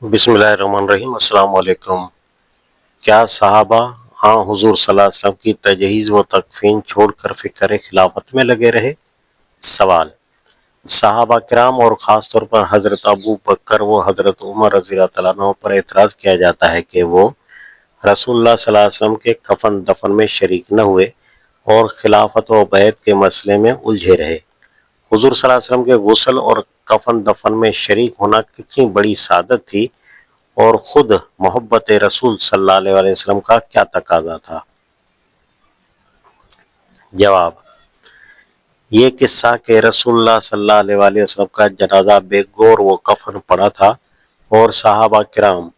बिस्मिल्लाहिर्रहमानिर्रहीम। अस्सलाम वालेकुम। क्या सहाबा हाँ हुजूर सल्लल्लाहु अलैहि वसल्लम की तजहीज़ व तकफ़ीन छोड़कर फ़िक्र खिलाफत में लगे रहे? सवाल। सहाबा किराम और ख़ास तौर पर हज़रत अबू बकर व हज़रत उमर रज़ियल्लाहु तआला अन्हु पर एतराज़ किया जाता है कि वो रसूलुल्लाह सल्लल्लाहु अलैहि वसल्लम के कफ़न दफन में शरीक न हुए और खिलाफत व बैत के मसले में उलझे रहे। हुजूर सल्लल्लाहु अलैहि वसल्लम के गुस्ल और कफ़न दफन में शरीक होना कितनी बड़ी सादत थी और खुद मोहब्बत रसूल सल्लल्लाहु अलैहि वसल्लम का क्या तकाजा था? जवाब। ये किस्सा कि रसूलुल्लाह सल्लल्लाहु अलैहि वसल्लम का जनाजा बेगौर व कफन पड़ा था और सहाबा किराम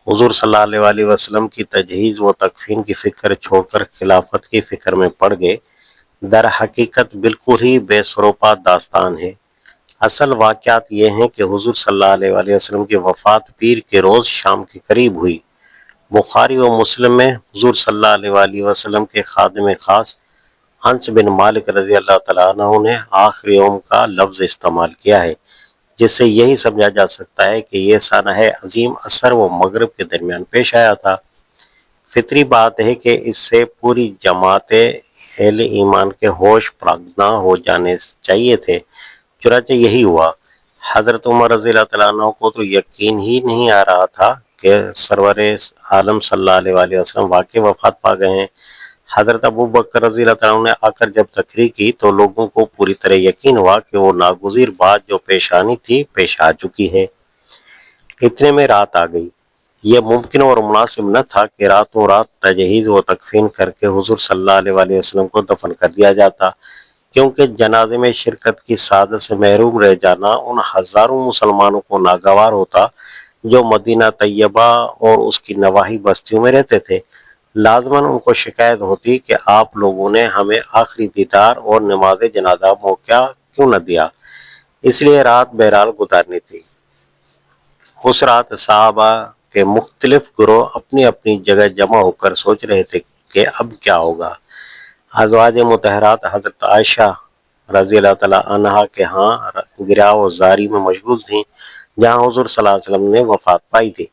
हुजूर सल्लल्लाहु अलैहि वसल्लम की तजहीज़ व तकफीन की फ़िक्र छोड़कर खिलाफत की फ़िक्र में पड़ गए, दर हकीकत बिल्कुल ही बेसरोपा दास्तान है। असल वाक़यात ये हैं कि हुजूर सल्लल्लाहु अलैहि वसल्लम की वफ़ात पीर के रोज़ शाम के करीब हुई। बुखारी व मुस्लिम में हुजूर सल्लल्लाहु अलैहि वसल्लम के खादिम खास हंस बिन मालिक रज़ी अल्लाह तआला अन्हु ने आखिरी यौम का लफ्ज़ इस्तेमाल किया है, जिससे यही समझा जा सकता है कि यह सानह अजीम असर व मगरिब के दरमियान पेश आया था। फितरी बात है कि इससे पूरी जमात अहले ईमान के होश प्रागना हो जाने चाहिए थे, चुनांचे यही हुआ। हज़रत उमर रज़ियल्लाहु तआला अन्हु को तो यकीन ही नहीं आ रहा था कि सरवर आलम सल्लल्लाहु अलैहि वसल्लम वाकई वफ़ात पा गए हैं। हज़रत अबू बकर रज़ियल्लाहु तआला अन्हु ने आकर जब तकरीर की तो लोगों को पूरी तरह यकीन हुआ कि वो नागुज़ीर बात जो पेश आनी थी पेश आ चुकी है। इतने में रात आ गई। यह मुमकिन और मुनासिब न था कि रातों रात तजहीज़ व तकफीन करके हुजूर सल्लल्लाहु अलैहि वसल्लम को दफन कर दिया जाता, क्योंकि जनाजे में शिरकत की सादत से महरूम रह जाना उन हज़ारों मुसलमानों को नागवार होता जो मदीना तैयबा और उसकी नवाही बस्तियों में रहते थे। लाज़मन उनको शिकायत होती कि आप लोगों ने हमें आखिरी दीदार और नमाज जनाजा मौका क्यों न दिया, इसलिए रात बहरहाल गुजारनी थी। उस रात सहाबा के मुख्तलिफ गिरोह अपनी अपनी जगह जमा होकर सोच रहे थे कि अब क्या होगा। अज़वाज मुतहरात हज़रत आयशा रज़ियल्लाहु तआला अन्हा के यहाँ गिरा व ज़ारी में मशगूल थीं, जहाँ हुज़ूर सल्लल्लाहु अलैहि वसल्लम ने वफ़ात पाई थी।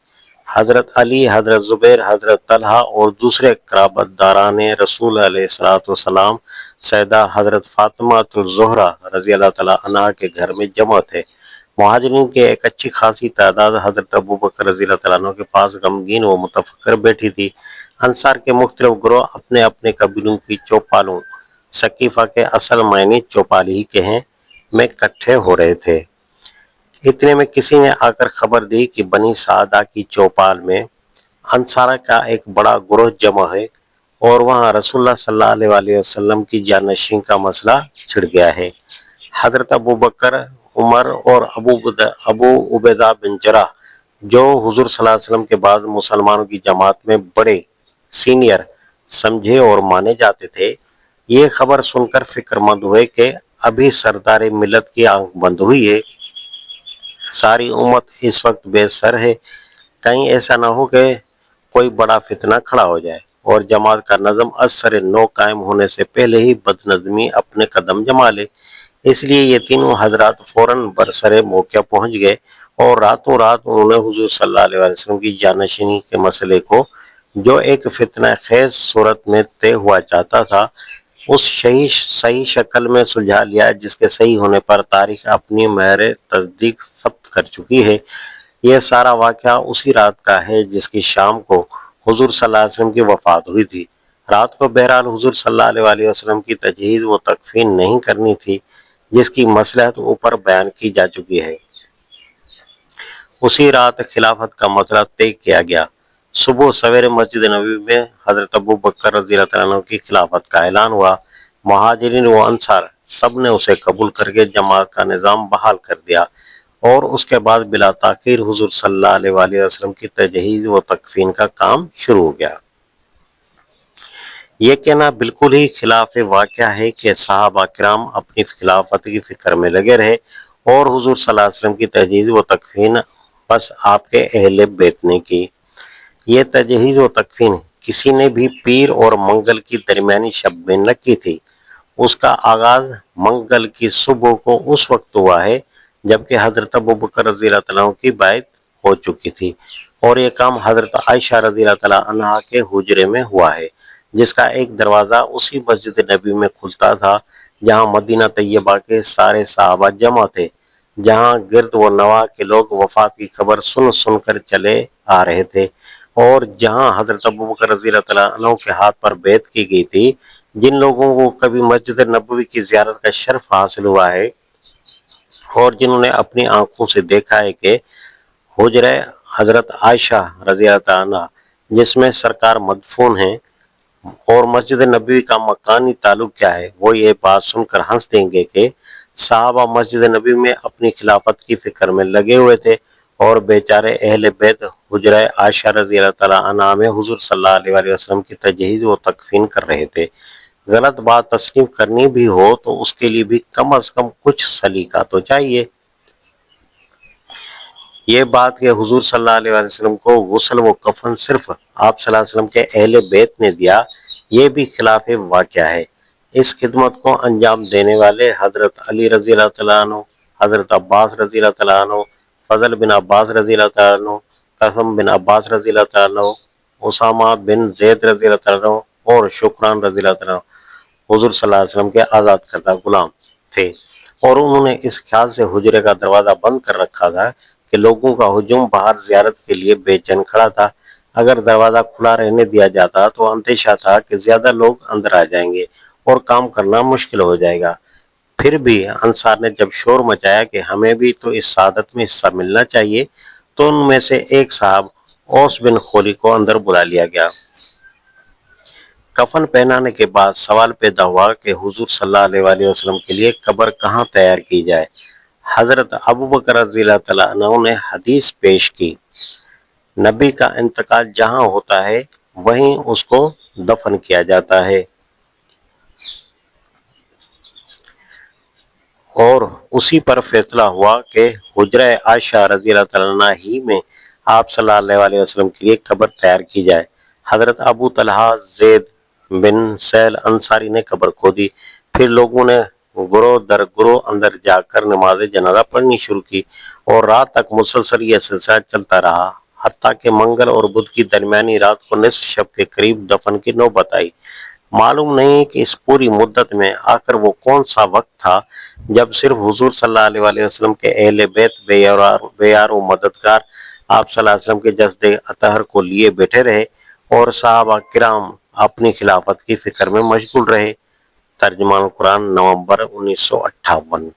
हज़रत अली, हज़रत ज़ुबैर, हज़रत तलहा और दूसरे क़राबतदारान रसूल अलैहिस्सलातु वस्सलाम सैयदा हज़रत फ़ातिमातुज़ ज़हरा रज़ियल्लाहु तआला अन्हा के घर में जमा थे। मुहाजिरीन की एक अच्छी खासी तादाद हज़रत अबू बकर रज़ियल्लाहु तआला अन्हु के पास गमगीन व मुतफ़क्किर बैठी थी। अंसार के मुख्तलिफ गिरोह अपने अपने कबीलों की चौपालों, सकीफ़ा के असल मायने चौपाल ही के हैं, में इकट्ठे हो रहे थे। इतने में किसी ने आकर खबर दी कि बनी सादा की चौपाल में अंसारा का एक बड़ा गिरोह जमा है और वहाँ रसूलुल्लाह सल्लल्लाहु अलैहि वसल्लम की जानशीन का मसला छिड़ गया है। हज़रत अबू बकर, उमर और अबू उबैदा बिन जराह, जो हुजूर सल्लल्लाहु अलैहि वसल्लम के बाद मुसलमानों की जमात में बड़े सीनियर समझे और माने जाते थे, ये खबर सुनकर फिक्रमंद हुए कि अभी सरदार मिल्लत की आंख बंद हुई है, सारी उम्मत इस वक्त बेसर है, कहीं ऐसा न हो कि कोई बड़ा फितना खड़ा हो जाए और जमात का नज़म असर नो कायम होने से पहले ही बदनज़मी अपने कदम जमा ले। इसलिए ये तीनों हजरात फौरन बरसरे मौके पहुंच गए और रातों रात उन्होंने हुजूर सल्लल्लाहु अलैहि वसल्लम की जानशीनी के मसले को, जो एक फितना खेज सूरत में तय हुआ चाहता था, उस सही शक्ल में सुलझा लिया जिसके सही होने पर तारीख अपनी महर तस्दीक सब्त कर चुकी है। यह सारा वाक़या उसी रात का है जिसकी शाम को हुजूर सल्लल्लाहु अलैहि वसल्लम की वफ़ात हुई थी। रात को बहरहाल हुजूर सल्लल्लाहु अलैहि वसल्लम की तजहीज़ व तकफीन नहीं करनी थी, जिसकी मसलहत ऊपर बयान की जा चुकी है। उसी रात खिलाफत का मसला तय किया गया। सुबह सवेरे मस्जिद नबवी में हज़रत अबू बकर रज़ियल्लाहु तआला अन्हु की खिलाफत का ऐलान हुआ। मुहाजिरीन व अंसार सब ने उसे कबूल करके जमात का निज़ाम बहाल कर दिया और उसके बाद बिला ताख़ीर हुजूर सल्लल्लाहु अलैहि वसल्लम की तजहीज़ व तकफीन का काम शुरू हो गया। ये कहना बिल्कुल ही खिलाफ वाक़या है कि सहाबा किराम अपनी खिलाफत की फ़िक्र में लगे रहे और हुजूर सल्लल्लाहु अलैहि वसल्लम की तजहीज़ व तकफीन बस आपके अहले बैत ने की। ये तजहीज़ व तकफीन किसी ने भी पीर और मंगल की दरमियानी शब में न की थी। उसका आगाज़ मंगल की सुबह को उस वक्त हुआ है जबकि हज़रत अबू बकर रज़ियल्लाहु अन्हु की बैत ہو چکی تھی، اور یہ کام حضرت عائشہ رضی اللہ تعالیٰ عنہا کے حجرے میں ہوا ہے، جس کا ایک دروازہ اسی مسجد نبی میں کھلتا تھا جہاں مدینہ طیبہ کے سارے صحابہ جمع تھے، جہاں گرد و نواح کے لوگ وفات کی خبر سن سن کر چلے آ رہے تھے، اور جہاں حضرت ابوبکر رضی اللہ تعالیٰ عنہ کے ہاتھ پر بیعت کی گئی تھی۔ جن لوگوں کو کبھی مسجد نبوی کی زیارت کا شرف حاصل ہوا ہے اور جنہوں نے اپنی آنکھوں سے دیکھا ہے کہ حجرہ حضرت عائشہ رضی اللہ تعالیٰ عنہ جس میں سرکار مدفون ہیں اور مسجد نبوی کا مکانی تعلق کیا ہے، وہ یہ بات سن کر ہنس دیں گے کہ صحابہ مسجد نبی میں اپنی خلافت کی فکر میں لگے ہوئے تھے اور بیچارے اہل بیت حجرہ عائشہ رضی اللہ تعالیٰ عنہ میں حضور صلی اللہ علیہ وسلم کی تجہیز و تکفین کر رہے تھے۔ غلط بات تسلیم کرنی بھی ہو تو اس کے لیے بھی کم از کم کچھ سلیقہ تو چاہیے۔ یہ بات کہ حضور صلی اللہ علیہ وسلم کو غسل و کفن صرف آپ صلی اللہ علیہ وسلم کے اہل بیت نے دیا، یہ بھی خلاف واقعہ ہے۔ اس خدمت کو انجام دینے والے حضرت علی رضی اللہ تعالیٰ عنہ، حضرت عباس رضی اللہ تعالیٰ عنہ، فضل بن عباس رضی اللہ تعالیٰ عنہ، قاسم بن عباس رضی اللہ تعالیٰ عنہ، اسامہ بن زید رضی اللہ تعالیٰ عنہ اور شکران رضی اللہ تعالیٰ عنہ حضور صلی اللہ علیہ وسلم کے آزاد کردہ غلام تھے، اور انہوں نے اس خیال سے حجرے کا دروازہ بند کر رکھا تھا کہ لوگوں کا ہجوم باہر زیارت کے لیے بے چین کھڑا تھا۔ اگر دروازہ کھلا رہنے دیا جاتا تو اندیشہ تھا کہ زیادہ لوگ اندر آ جائیں گے اور کام کرنا مشکل ہو جائے گا۔ پھر بھی انصار نے جب شور مچایا کہ ہمیں بھی تو اس سعادت میں حصہ ملنا چاہیے، تو ان میں سے ایک صاحب اوس بن خولی کو اندر بلا لیا گیا۔ کفن پہنانے کے بعد سوال پیدا ہوا کہ حضور صلی اللہ علیہ وسلم کے لیے قبر کہاں تیار کی جائے۔ حضرت ابوبکر رضی اللہ تعالیٰ عنہ نے حدیث پیش کی، نبی کا انتقال جہاں ہوتا ہے وہیں اس کو دفن کیا جاتا ہے، اور اسی پر فیصلہ ہوا کہ حجرہ عائشہ رضی اللہ تعالیٰ عنہ ہی میں آپ صلی اللہ علیہ وسلم کے لیے قبر تیار کی جائے۔ حضرت ابو طلحہ زید بن سہل انصاری نے قبر کھودی، پھر لوگوں نے گروہ در گروہ اندر جا کر نماز جنازہ پڑھنی شروع کی، اور رات تک مسلسل یہ سلسلہ چلتا رہا، حتیٰ کہ منگل اور بدھ کی درمیانی رات کو نصف شب کے قریب دفن کی نوبت آئی۔ معلوم نہیں کہ اس پوری مدت میں آخر وہ کون سا وقت تھا جب صرف حضور صلی اللہ علیہ وسلم کے اہل بیت بے یار و مددگار آپ صلی اللہ علیہ وسلم کے جسد اطہر کو لیے بیٹھے رہے اور صحابہ کرام اپنی خلافت کی فکر میں مشغول رہے۔ ترجمان قرآن، نومبر 1958۔